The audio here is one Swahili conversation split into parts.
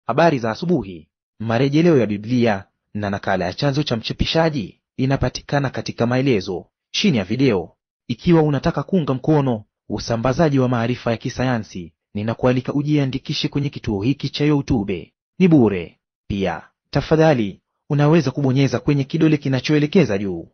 Habari za asubuhi. Marejeleo ya Biblia na nakala ya chanzo cha mchapishaji inapatikana katika maelezo chini ya video. Ikiwa unataka kuunga mkono usambazaji wa maarifa ya kisayansi, ninakualika ujiandikishe kwenye kituo hiki cha YouTube. Ni bure. Pia, tafadhali, unaweza kubonyeza kwenye kidole kinachoelekeza juu.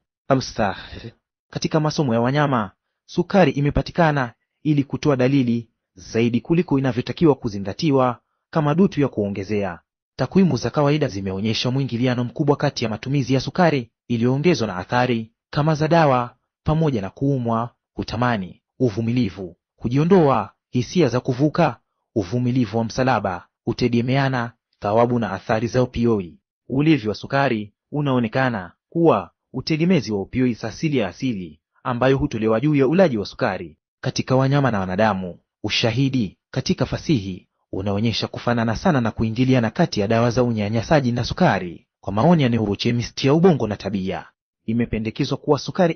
Katika masomo ya wanyama, sukari imepatikana ili kutoa dalili zaidi kuliko inavyotakiwa kuzingatiwa kama dutu ya kuongezea. Takwimu za kawaida zimeonyesha mwingiliano mkubwa kati ya matumizi ya sukari iliyoongezwa na athari kama za dawa, pamoja na kuumwa, kutamani, uvumilivu, kujiondoa, hisia za kuvuka, uvumilivu wa msalaba, kutegemeana, thawabu na athari za opioidi. Ulevi wa sukari unaonekana kuwa utegemezi wa opioidi asili ya asili ambayo hutolewa juu ya ulaji wa sukari katika wanyama na wanadamu. Ushahidi katika fasihi unaonyesha kufanana sana na kuingiliana kati ya dawa za unyanyasaji na sukari. Kwa maoni ya neurochemist ya ubongo na tabia, imependekezwa kuwa sukari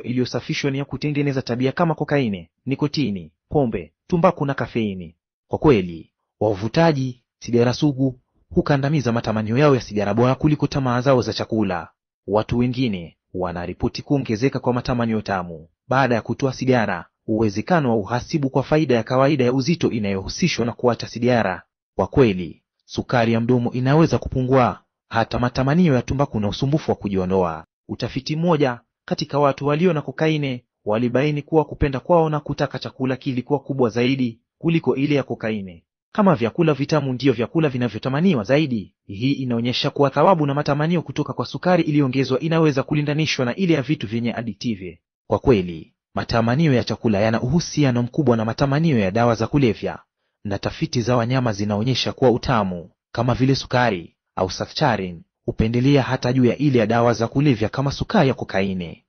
iliyosafishwa ni ya kutengeneza tabia kama kokaini, nikotini, pombe, tumbaku na kafeini. Kwa kweli, wavutaji sigara sugu hukandamiza matamanio yao ya sigara bora kuliko tamaa zao za chakula. Watu wengine wanaripoti kuongezeka kwa matamanio tamu baada ya kutoa sigara, uwezekano wa uhasibu kwa faida ya kawaida ya uzito inayohusishwa na kuacha sigara. Kwa kweli, sukari ya mdomo inaweza kupungua hata matamanio ya tumbaku na usumbufu wa kujiondoa. Utafiti mmoja katika watu walio na kokaine walibaini kuwa kupenda kwao na kutaka chakula kilikuwa kubwa zaidi kuliko ile ya kokaine. Kama vyakula vitamu ndiyo vyakula vinavyotamaniwa zaidi, hii inaonyesha kuwa thawabu na matamanio kutoka kwa sukari iliyoongezwa inaweza kulindanishwa na ile ya vitu vyenye aditive. Kwa kweli, matamanio ya chakula yana uhusiano mkubwa na matamanio ya dawa za kulevya, na tafiti za wanyama zinaonyesha kuwa utamu kama vile sukari au saccharin hupendelea hata juu ya ile ya dawa za kulevya kama sukari ya kokaine.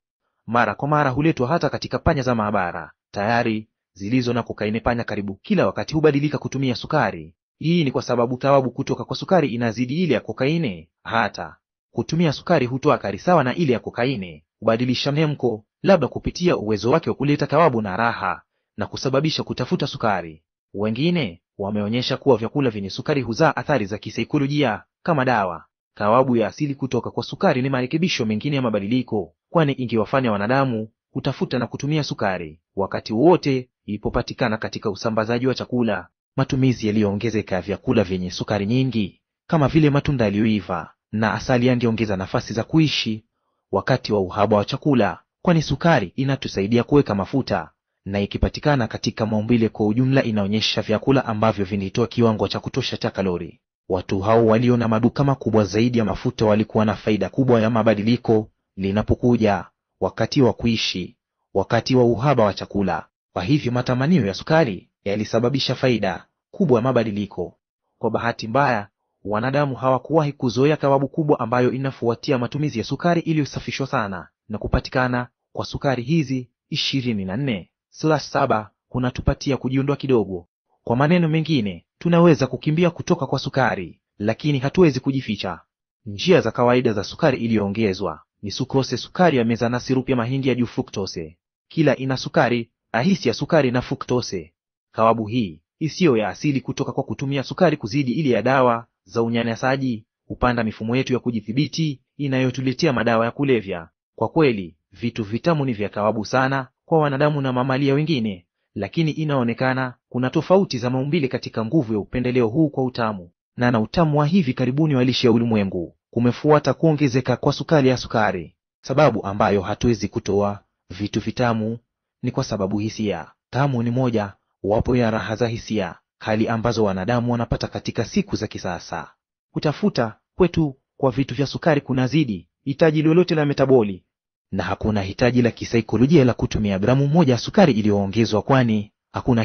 Mara kwa mara huletwa hata katika panya za maabara tayari zilizo na kokaine. Panya karibu kila wakati hubadilika kutumia sukari. Hii ni kwa sababu thawabu kutoka kwa sukari inazidi ile ya kokaine. Hata kutumia sukari hutoa athari sawa na ile ya kokaine, hubadilisha mhemko, labda kupitia uwezo wake wa kuleta thawabu na raha, na kusababisha kutafuta sukari. Wengine wameonyesha kuwa vyakula vyenye sukari huzaa athari za kisaikolojia kama dawa. Thawabu ya asili kutoka kwa sukari ni marekebisho mengine ya mabadiliko, kwani ingewafanya wanadamu kutafuta na kutumia sukari wakati wowote ilipopatikana katika usambazaji wa chakula. Matumizi yaliyoongezeka ya vyakula vyenye sukari nyingi kama vile matunda yaliyoiva na asali yangeongeza nafasi za kuishi wakati wa uhaba wa chakula, kwani sukari inatusaidia kuweka mafuta, na ikipatikana katika maumbile kwa ujumla inaonyesha vyakula ambavyo vinitoa kiwango cha kutosha cha kalori. Watu hao walio na maduka makubwa zaidi ya mafuta walikuwa na faida kubwa ya mabadiliko linapokuja wakati wa kuishi wakati wa uhaba wa chakula. Kwa hivyo matamanio ya sukari yalisababisha faida kubwa ya mabadiliko. Kwa bahati mbaya, wanadamu hawakuwahi kuzoea thawabu kubwa ambayo inafuatia matumizi ya sukari iliyosafishwa sana, na kupatikana kwa sukari hizi 24/7 kunatupatia kujiondoa kidogo. Kwa maneno mengine, tunaweza kukimbia kutoka kwa sukari, lakini hatuwezi kujificha. Njia za kawaida za sukari iliyoongezwa ni sukrose, sukari ya meza, na sirupu ya mahindi ya juu fruktose. Kila ina sukari rahisi ya sukari na fruktose. Thawabu hii isiyo ya asili kutoka kwa kutumia sukari kuzidi ile ya dawa za unyanyasaji hupanda mifumo yetu ya kujidhibiti inayotuletea madawa ya kulevya. Kwa kweli, vitu vitamu ni vya thawabu sana kwa wanadamu na mamalia wengine, lakini inaonekana kuna tofauti za maumbile katika nguvu ya upendeleo huu kwa utamu. Na utamu wa hivi karibuni wa lishe ya ulimwengu kumefuata kuongezeka kwa sukari ya sukari. Sababu ambayo hatuwezi kutoa vitu vitamu ni kwa sababu hisia tamu ni moja wapo ya raha za hisia, hali ambazo wanadamu wanapata katika siku za kisasa. Kutafuta kwetu kwa vitu vya sukari kunazidi hitaji lolote la metaboli, na hakuna hitaji la kisaikolojia la kutumia gramu moja ya sukari iliyoongezwa, kwani hakuna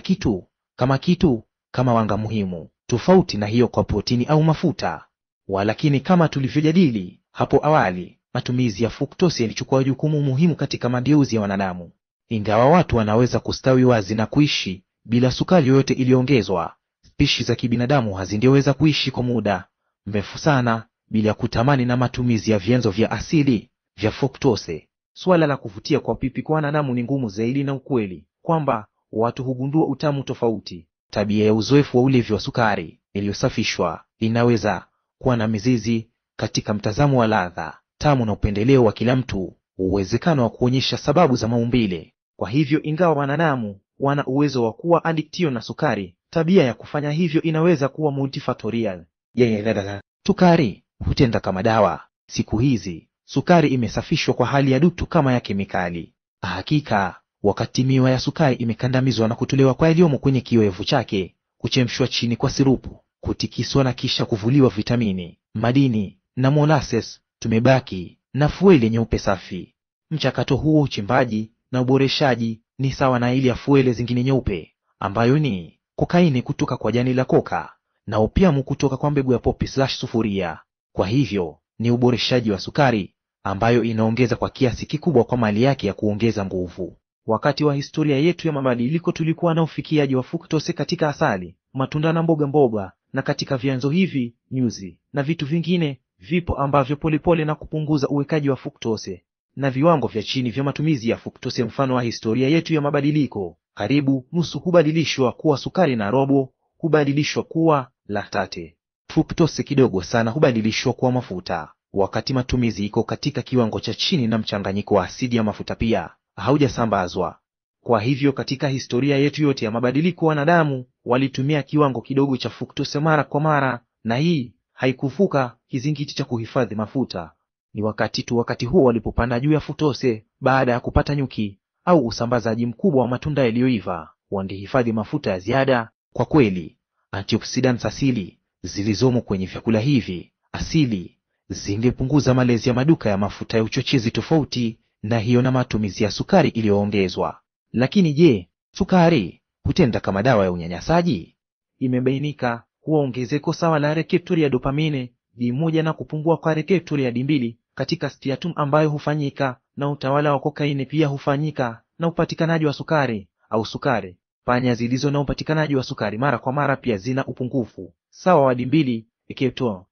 kitu kama wanga muhimu tofauti na hiyo kwa protini au mafuta. Walakini, kama tulivyojadili hapo awali, matumizi ya fruktose yalichukua jukumu muhimu katika mageuzi ya wanadamu. Ingawa watu wanaweza kustawi wazi na kuishi bila sukari yoyote iliyoongezwa, spishi za kibinadamu hazingeweza kuishi kwa muda mrefu sana bila kutamani na matumizi ya vyanzo vya asili vya fruktose. Suala la kuvutia kwa pipi kwa wanadamu ni ngumu zaidi, na ukweli kwamba watu hugundua utamu tofauti Tabia ya uzoefu wa ulevi wa sukari iliyosafishwa inaweza kuwa na mizizi katika mtazamo wa ladha tamu na upendeleo wa kila mtu, uwezekano wa kuonyesha sababu za maumbile. Kwa hivyo, ingawa wanadamu wana uwezo wa kuwa addiction na sukari, tabia ya kufanya hivyo inaweza kuwa multifactorial. Sukari hutenda kama dawa. Siku hizi sukari imesafishwa kwa hali ya dutu kama ya kemikali. Hakika, wakati miwa ya sukari imekandamizwa na kutolewa kwa yaliyomo kwenye kioevu chake, kuchemshwa chini kwa sirupu, kutikiswa na kisha kuvuliwa vitamini, madini na molasses, tumebaki na fueli nyeupe safi. Mchakato huo uchimbaji na uboreshaji ni sawa na ile ya fuele zingine nyeupe, ambayo ni kokaini kutoka kwa jani la koka na opiamu kutoka kwa mbegu ya poppy/sufuria. Kwa hivyo ni uboreshaji wa sukari ambayo inaongeza kwa kiasi kikubwa kwa mali yake ya kuongeza nguvu. Wakati wa historia yetu ya mabadiliko tulikuwa na ufikiaji wa fruktose katika asali, matunda na mboga mboga, na katika vyanzo hivi nyuzi na vitu vingine vipo ambavyo polepole na kupunguza uwekaji wa fruktose na viwango vya chini vya matumizi ya fruktose. Mfano wa historia yetu ya mabadiliko, karibu nusu hubadilishwa kuwa sukari na robo hubadilishwa kuwa laktate. Fruktose kidogo sana hubadilishwa kuwa mafuta. Wakati matumizi iko katika kiwango cha chini na mchanganyiko wa asidi ya mafuta pia haujasambazwa. Kwa hivyo katika historia yetu yote ya mabadiliko, wanadamu walitumia kiwango kidogo cha fruktose mara kwa mara, na hii haikuvuka kizingiti cha kuhifadhi mafuta. Ni wakati huo walipopanda juu ya fruktose baada ya kupata nyuki au usambazaji mkubwa wa matunda yaliyoiva, wangehifadhi mafuta ya ziada. Kwa kweli, antioxidants asili zilizomo kwenye vyakula hivi asili zingepunguza malezi ya maduka ya mafuta ya uchochezi, tofauti na hiyo na matumizi ya sukari iliyoongezwa. Lakini je, sukari hutenda kama dawa ya unyanyasaji? Imebainika kuwa ongezeko sawa la reseptori ya dopamine D1 na kupungua kwa reseptori ya D2 katika striatum ambayo hufanyika na utawala wa kokaini pia hufanyika na upatikanaji wa sukari au sukari. Panya zilizo na upatikanaji wa sukari mara kwa mara pia zina upungufu sawa wa D2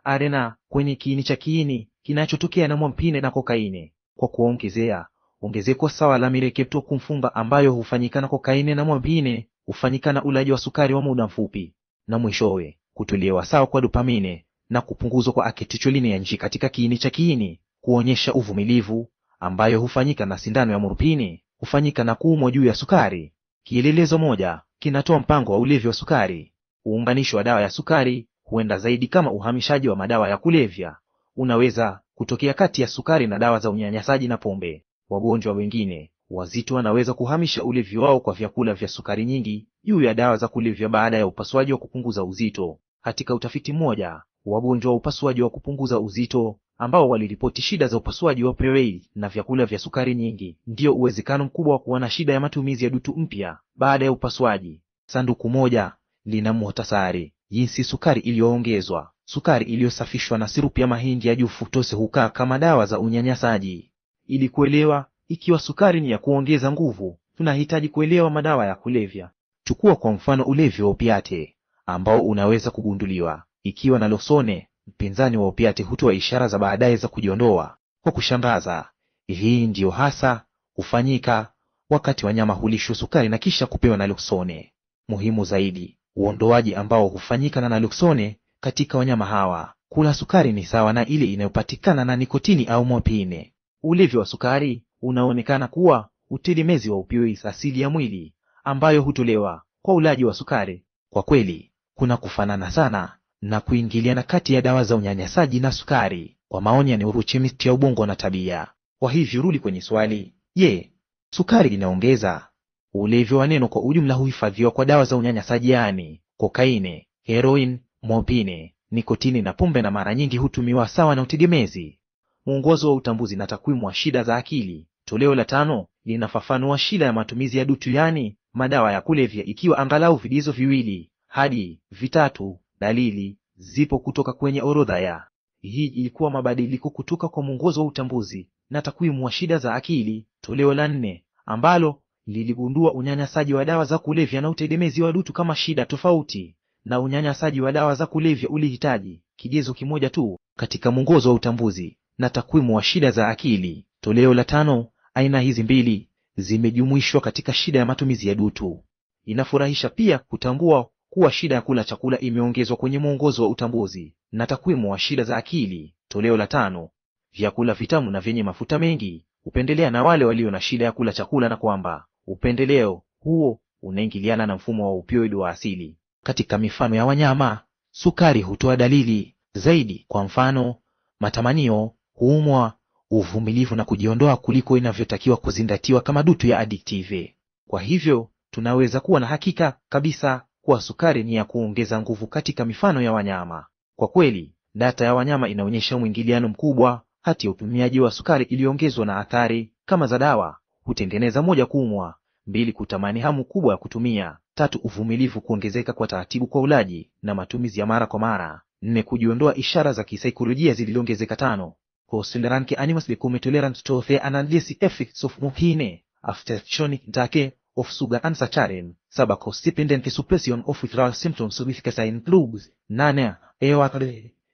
RNA kwenye kiini cha kiini kinachotokea na mwampine na kokaini. Kwa kuongezea, ongezeko sawa la mirekepto kumfunga ambayo hufanyika na kokaini na mwampine hufanyika na ulaji wa sukari wa muda mfupi, na mwishowe kutolewa sawa kwa dopamine na kupunguzwa kwa acetylcholine katika kiini cha kiini kuonyesha uvumilivu, ambayo hufanyika na sindano ya morphine hufanyika na kuumwa juu ya sukari. Kielelezo moja kinatoa mpango wa ulevi wa sukari. Uunganisho wa dawa ya sukari huenda zaidi kama uhamishaji wa madawa ya kulevya unaweza kutokea kati ya sukari na dawa za unyanyasaji na pombe. Wagonjwa wengine wazito wanaweza kuhamisha ulevi wao kwa vyakula vya sukari nyingi juu ya dawa za kulevya baada ya upasuaji wa kupunguza uzito. Katika utafiti mmoja, wagonjwa wa upasuaji wa kupunguza uzito ambao waliripoti shida za upasuaji wa opioid na vyakula vya sukari nyingi, ndio uwezekano mkubwa wa kuwa na shida ya matumizi ya dutu mpya baada ya upasuaji. Sanduku moja lina muhtasari jinsi sukari iliyoongezwa, sukari iliyosafishwa na sirupu ya mahindi ya juu fruktose hukaa kama dawa za unyanyasaji. Ili kuelewa ikiwa sukari ni ya kuongeza nguvu, tunahitaji kuelewa madawa ya kulevya. Chukua kwa mfano ulevi wa opiate ambao unaweza kugunduliwa ikiwa naloxone, mpinzani wa opiate, hutoa ishara za baadaye za kujiondoa. Kwa kushangaza, hii ndiyo hasa hufanyika wakati wanyama hulishwa sukari na kisha kupewa naloxone. Muhimu zaidi, uondoaji ambao hufanyika na naloxone katika wanyama hawa. Kula sukari ni sawa na ile inayopatikana na nikotini au morphine. Ulevi wa sukari unaonekana kuwa utegemezi wa opioids asili ya mwili ambayo hutolewa kwa ulaji wa sukari. Kwa kweli, kuna kufanana sana na kuingiliana kati ya dawa za unyanyasaji na sukari, kwa maoni ya neurochemist ya ubongo na tabia. Kwa hivyo rudi kwenye swali, je, sukari inaongeza? Ulevi wa neno kwa ujumla huhifadhiwa kwa dawa za unyanyasaji, yaani kokaini, heroin, morphine, nikotini na pombe, na mara nyingi hutumiwa sawa na utegemezi. Mwongozo wa utambuzi na takwimu wa shida za akili, toleo la 5, linafafanua shida ya matumizi ya dutu, yaani madawa ya kulevya, ikiwa angalau vigezo 2 hadi 3 dalili zipo kutoka kwenye orodha ya. Hii ilikuwa mabadiliko kutoka kwa mwongozo wa utambuzi na takwimu wa shida za akili, toleo la 4, ambalo liligundua unyanyasaji wa dawa za kulevya na utegemezi wa dutu kama shida tofauti, na unyanyasaji wa dawa za kulevya ulihitaji kigezo kimoja tu. Katika mwongozo wa utambuzi na takwimu wa shida za akili, toleo la 5, aina hizi mbili zimejumuishwa katika shida ya matumizi ya dutu. Inafurahisha pia kutambua kuwa shida ya kula chakula imeongezwa kwenye mwongozo wa utambuzi na takwimu wa shida za akili, toleo la 5. Vyakula vitamu na vyenye mafuta mengi hupendelea na wale walio na shida ya kula chakula, na kwamba upendeleo huo unaingiliana na mfumo wa opioid wa asili. Katika mifano ya wanyama, sukari hutoa dalili zaidi, kwa mfano matamanio, kuumwa, uvumilivu na kujiondoa kuliko inavyotakiwa kuzingatiwa kama dutu ya addictive. Kwa hivyo tunaweza kuwa na hakika kabisa kuwa sukari ni ya kuongeza nguvu katika mifano ya wanyama. Kwa kweli, data ya wanyama inaonyesha mwingiliano mkubwa kati ya utumiaji wa sukari iliyoongezwa na athari kama za dawa hutengeneza: 1, kuumwa; 2, kutamani hamu kubwa ya kutumia; 3, uvumilivu kuongezeka kwa taratibu kwa ulaji na matumizi ya mara kwa mara; 4, kujiondoa, ishara za kisaikolojia ziliongezeka; 5, considerant animals become tolerant to the analgesic effects of morphine after chronic intake of sugar and saccharin; 7, cost-dependent suppression of withdrawal symptoms with casein drugs; 8, EOR,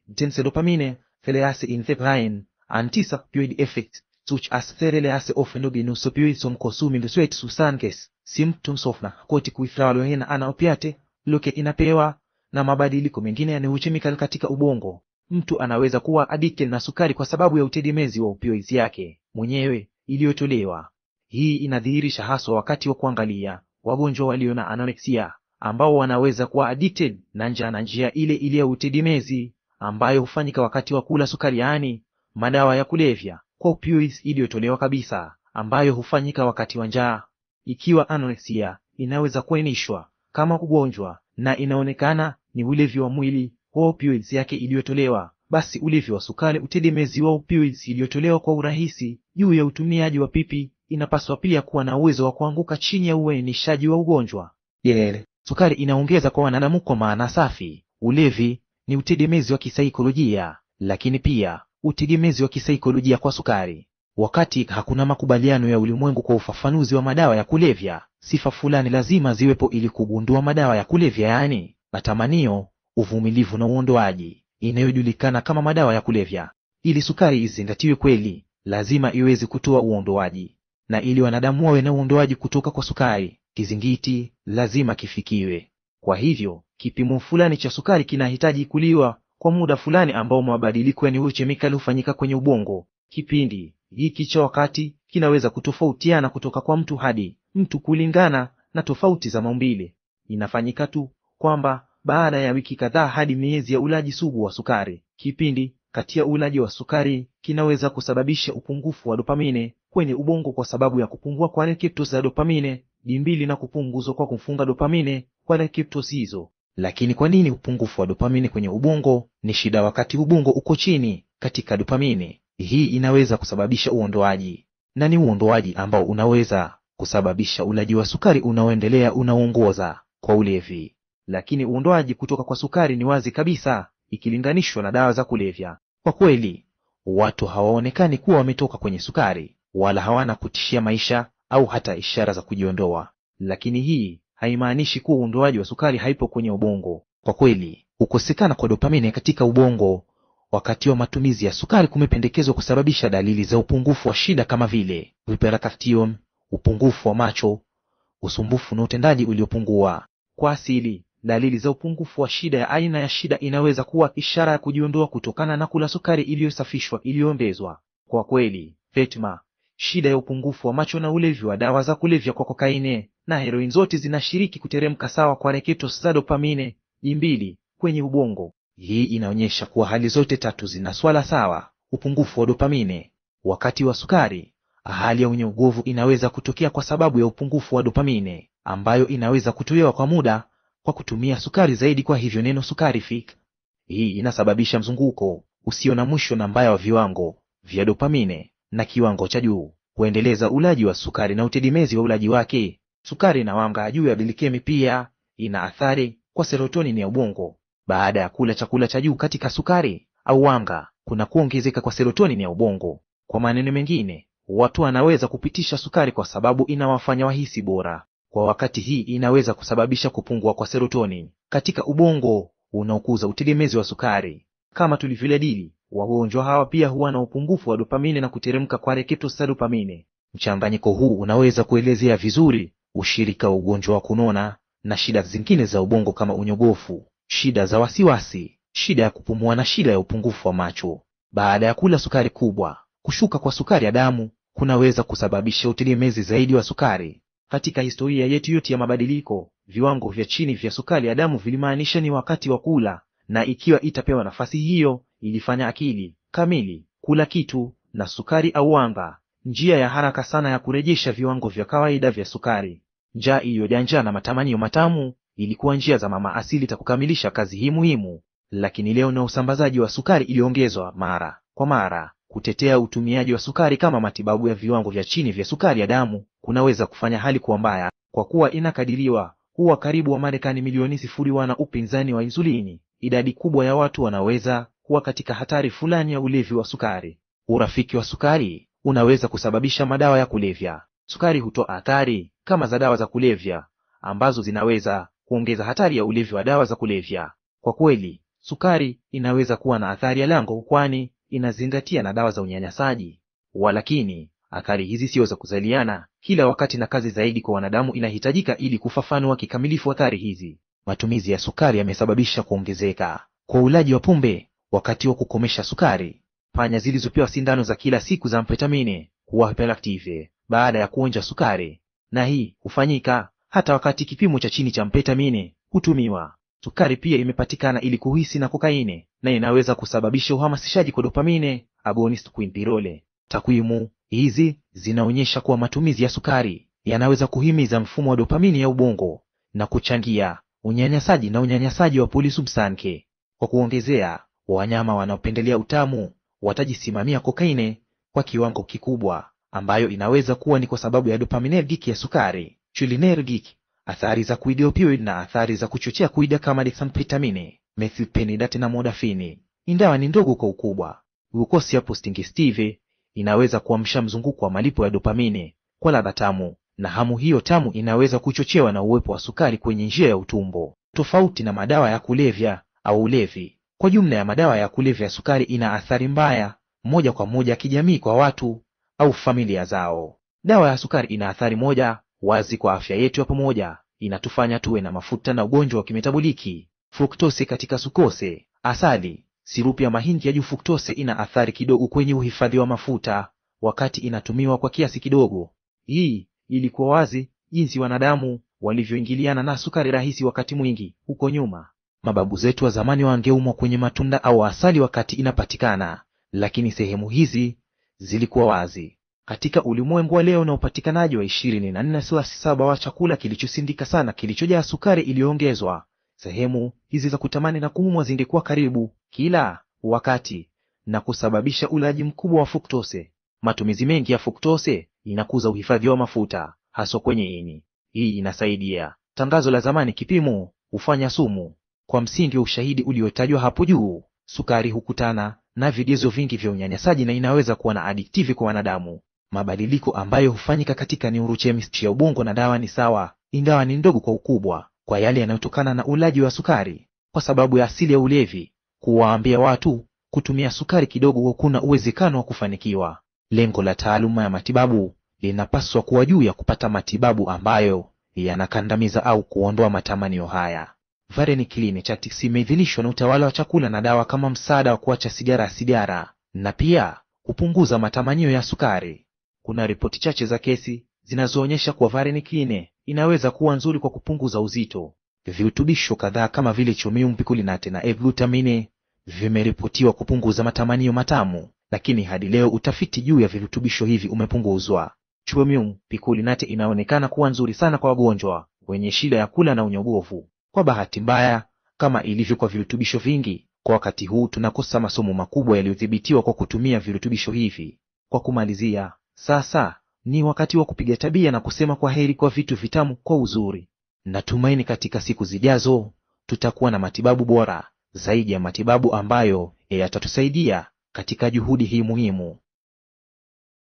intense dopamine release in the brain; and 9, opioid effects such as the release of endogenous opioids on consuming sweat substances. Symptoms of narcotic withdrawal when an opiate blockade inapewa na mabadiliko mengine ya neurochemical katika ubongo. Mtu anaweza kuwa addicted na sukari kwa sababu ya utegemezi wa opioids yake mwenyewe iliyotolewa. Hii inadhihirisha haswa wakati wa kuangalia wagonjwa walio na anorexia, ambao wanaweza kuwa addicted na njia ile ile ya utegemezi ambayo hufanyika wakati wa kula sukari, yaani madawa ya kulevya, kwa opioids iliyotolewa kabisa, ambayo hufanyika wakati wa njaa. Ikiwa anorexia inaweza kuainishwa kama ugonjwa na inaonekana ni ulevi wa mwili wa opioids yake iliyotolewa, basi ulevi wa sukari, utegemezi wa opioids iliyotolewa kwa urahisi juu ya utumiaji wa pipi, inapaswa pia kuwa na uwezo wa kuanguka chini ya uainishaji wa ugonjwa. Sukari inaongeza kwa wanadamu kwa maana safi. Ulevi ni utegemezi wa kisaikolojia, lakini pia utegemezi wa kisaikolojia kwa sukari. Wakati hakuna makubaliano ya ulimwengu kwa ufafanuzi wa madawa ya kulevya, sifa fulani lazima ziwepo ili kugundua madawa ya kulevya, yaani matamanio, uvumilivu na uondoaji, inayojulikana kama madawa ya kulevya. Ili sukari izingatiwe kweli, lazima iweze kutoa uondoaji, na ili wanadamu wawe na uondoaji kutoka kwa sukari, kizingiti lazima kifikiwe. Kwa hivyo kipimo fulani cha sukari kinahitaji kuliwa kwa muda fulani ambao mabadiliko ya neurochemical hufanyika kwenye ubongo. Kipindi hiki cha wakati kinaweza kutofautiana kutoka kwa mtu hadi mtu kulingana na tofauti za maumbile. Inafanyika tu kwamba baada ya wiki kadhaa hadi miezi ya ulaji sugu wa sukari, kipindi kati ya ulaji wa sukari kinaweza kusababisha upungufu wa dopamine kwenye ubongo kwa sababu ya kupungua kwa receptors za dopamine D2 na kupunguzwa kwa kufunga dopamine kwa receptors hizo. Lakini kwa nini upungufu wa dopamine kwenye ubongo ni shida wakati ubongo uko chini katika dopamine? Hii inaweza kusababisha uondoaji, na ni uondoaji ambao unaweza kusababisha ulaji wa sukari unaoendelea unaoongoza kwa ulevi. Lakini uondoaji kutoka kwa sukari ni wazi kabisa ikilinganishwa na dawa za kulevya. Kwa kweli, watu hawaonekani kuwa wametoka kwenye sukari, wala hawana kutishia maisha au hata ishara za kujiondoa. Lakini hii haimaanishi kuwa uondoaji wa sukari haipo kwenye ubongo. Kwa kweli, kukosekana kwa dopamine katika ubongo wakati wa matumizi ya sukari kumependekezwa kusababisha dalili za upungufu wa shida kama vile hyperactivity, upungufu wa macho, usumbufu na utendaji uliopungua. Kwa asili, dalili za upungufu wa shida ya aina ya shida inaweza kuwa ishara ya kujiondoa kutokana na kula sukari iliyosafishwa iliyoongezwa. Kwa kweli, fetma, shida ya upungufu wa macho na ulevi wa dawa za kulevya kwa kokaine na heroin zote zinashiriki kuteremka sawa kwa receptors za dopamine D2 kwenye ubongo. Hii inaonyesha kuwa hali zote tatu zina swala sawa: upungufu wa dopamine. Wakati wa sukari, hali ya unyogovu inaweza kutokea kwa sababu ya upungufu wa dopamine, ambayo inaweza kutolewa kwa muda kwa kutumia sukari zaidi. Kwa hivyo neno sukarific, hii inasababisha mzunguko usio na mwisho na mbaya wa viwango vya dopamine, na kiwango cha juu kuendeleza ulaji wa sukari na utegemezi wa ulaji wake. Sukari na wanga juu ya glikemi pia ina athari kwa serotonin ya ubongo. Baada ya kula chakula cha juu katika sukari au wanga, kuna kuongezeka kwa serotonin ya ubongo. Kwa maneno mengine, watu wanaweza kupitisha sukari kwa sababu inawafanya wahisi bora. Kwa wakati hii inaweza kusababisha kupungua kwa serotonin katika ubongo unaokuza utegemezi wa sukari. Kama tulivyojadili, wagonjwa hawa pia huwa na upungufu wa dopamine na kuteremka kwa receptors za dopamine. Mchanganyiko huu unaweza kuelezea vizuri ushirika wa ugonjwa wa kunona na shida zingine za ubongo kama unyogofu, shida za wasiwasi, shida ya kupumua na shida ya upungufu wa macho. Baada ya kula sukari kubwa, kushuka kwa sukari ya damu kunaweza kusababisha utegemezi zaidi wa sukari. Katika historia yetu yote ya mabadiliko, viwango vya chini vya sukari ya damu vilimaanisha ni wakati wa kula, na ikiwa itapewa nafasi hiyo, ilifanya akili kamili kula kitu na sukari au wanga, njia ya haraka sana ya kurejesha viwango vya kawaida vya sukari. Njaa iliyojaa njaa na matamanio matamu ilikuwa njia za mama asili za kukamilisha kazi hii muhimu. Lakini leo na usambazaji wa sukari iliongezwa mara kwa mara. Kutetea utumiaji wa sukari kama matibabu ya viwango vya chini vya sukari ya damu kunaweza kufanya hali kuwa mbaya, kwa kuwa inakadiriwa kuwa karibu Wamarekani milioni 0 wana upinzani wa insulini. Idadi kubwa ya watu wanaweza kuwa katika hatari fulani ya ulevi wa sukari. Urafiki wa sukari unaweza kusababisha madawa ya kulevya. Sukari hutoa athari kama za dawa za kulevya ambazo zinaweza kuongeza hatari ya ulevi wa dawa za kulevya. Kwa kweli, sukari inaweza kuwa na athari ya lango kwani inazingatia na dawa za unyanyasaji. Walakini, athari hizi sio za kuzaliana kila wakati na kazi zaidi kwa wanadamu inahitajika ili kufafanua kikamilifu athari hizi. Matumizi ya sukari yamesababisha kuongezeka kwa ulaji wa pombe wakati wa kukomesha sukari. Panya zilizopewa sindano za kila siku za amfetamine huwa hyperactive baada ya kuonja sukari, na hii hufanyika hata wakati kipimo cha chini cha amfetamine hutumiwa. Sukari pia imepatikana ili kuhisi na kokaine, na inaweza kusababisha uhamasishaji kwa dopamine agonist quintirole. Takwimu hizi zinaonyesha kuwa matumizi ya sukari yanaweza kuhimiza mfumo wa dopamine ya ubongo na kuchangia unyanyasaji na unyanyasaji wa polisubstanke. Kwa kuongezea, wanyama wanaopendelea utamu watajisimamia kokaine kwa kiwango kikubwa, ambayo inaweza kuwa ni kwa sababu ya dopaminergic ya sukari, cholinergic, athari za kuidopioid na athari za kuchochea kuida kama dexamphetamine, methylphenidate na morphine. Ingawa ni ndogo kwa ukubwa, glukosi ya postingestive inaweza kuamsha mzunguko wa malipo ya dopamine kwa ladha tamu, na hamu hiyo tamu inaweza kuchochewa na uwepo wa sukari kwenye njia ya utumbo. Tofauti na madawa ya kulevya au ulevi, kwa jumla ya madawa ya kulevya ya sukari ina athari mbaya moja kwa moja kijamii kwa watu au familia zao. Dawa ya sukari ina athari moja wazi kwa afya yetu ya pamoja. Inatufanya tuwe na mafuta na ugonjwa wa kimetaboliki. Fruktose katika sukose, asali, sirupi ya mahindi ya juu. Fruktose ina athari kidogo kwenye uhifadhi wa mafuta wakati inatumiwa kwa kiasi kidogo. Hii ilikuwa wazi jinsi wanadamu walivyoingiliana na sukari rahisi wakati mwingi huko nyuma. Mababu zetu wa zamani wangeumwa kwenye matunda au asali wakati inapatikana, lakini sehemu hizi zilikuwa wazi. Katika ulimwengu wa leo na upatikanaji wa 24/7 wa chakula kilichosindika sana kilichojaa sukari iliyoongezwa, sehemu hizi za kutamani na kuumwa zingekuwa karibu kila wakati na kusababisha ulaji mkubwa wa fruktose. Matumizi mengi ya fruktose inakuza uhifadhi wa mafuta haswa kwenye ini. Hii inasaidia. Tangazo la zamani kipimo hufanya sumu. Kwa msingi wa ushahidi uliotajwa hapo juu, sukari hukutana na vigezo vingi vya unyanyasaji na inaweza kuwa na addictive kwa wanadamu. Mabadiliko ambayo hufanyika katika neurochemistry ya ubongo na dawa ni sawa, ingawa ni ndogo kwa ukubwa, kwa yale yanayotokana na ulaji wa sukari. Kwa sababu ya asili ya ulevi, kuwaambia watu kutumia sukari kidogo kuna uwezekano wa kufanikiwa. Lengo la taaluma ya matibabu linapaswa kuwa juu ya kupata matibabu ambayo yanakandamiza au kuondoa matamanio haya. Varenicline Chatix imeidhinishwa na utawala wa chakula na dawa kama msaada wa kuacha sigara na pia kupunguza matamanio ya sukari. Kuna ripoti chache za kesi zinazoonyesha kuwa varenicline inaweza kuwa nzuri kwa kupunguza uzito. Virutubisho kadhaa kama vile chromium picolinate na L-glutamine vimeripotiwa kupunguza matamanio matamu, lakini hadi leo utafiti juu ya virutubisho hivi umepunguzwa. Chromium picolinate inaonekana kuwa nzuri sana kwa wagonjwa wenye shida ya kula na unyogovu. Kwa bahati mbaya, kama ilivyo kwa virutubisho vingi, kwa wakati huu tunakosa masomo makubwa yaliyodhibitiwa kwa kutumia virutubisho hivi. Kwa kumalizia, sasa ni wakati wa kupiga tabia na kusema kwa heri kwa vitu vitamu kwa uzuri. Natumaini katika siku zijazo tutakuwa na matibabu bora zaidi ya matibabu ambayo yatatusaidia katika juhudi hii muhimu.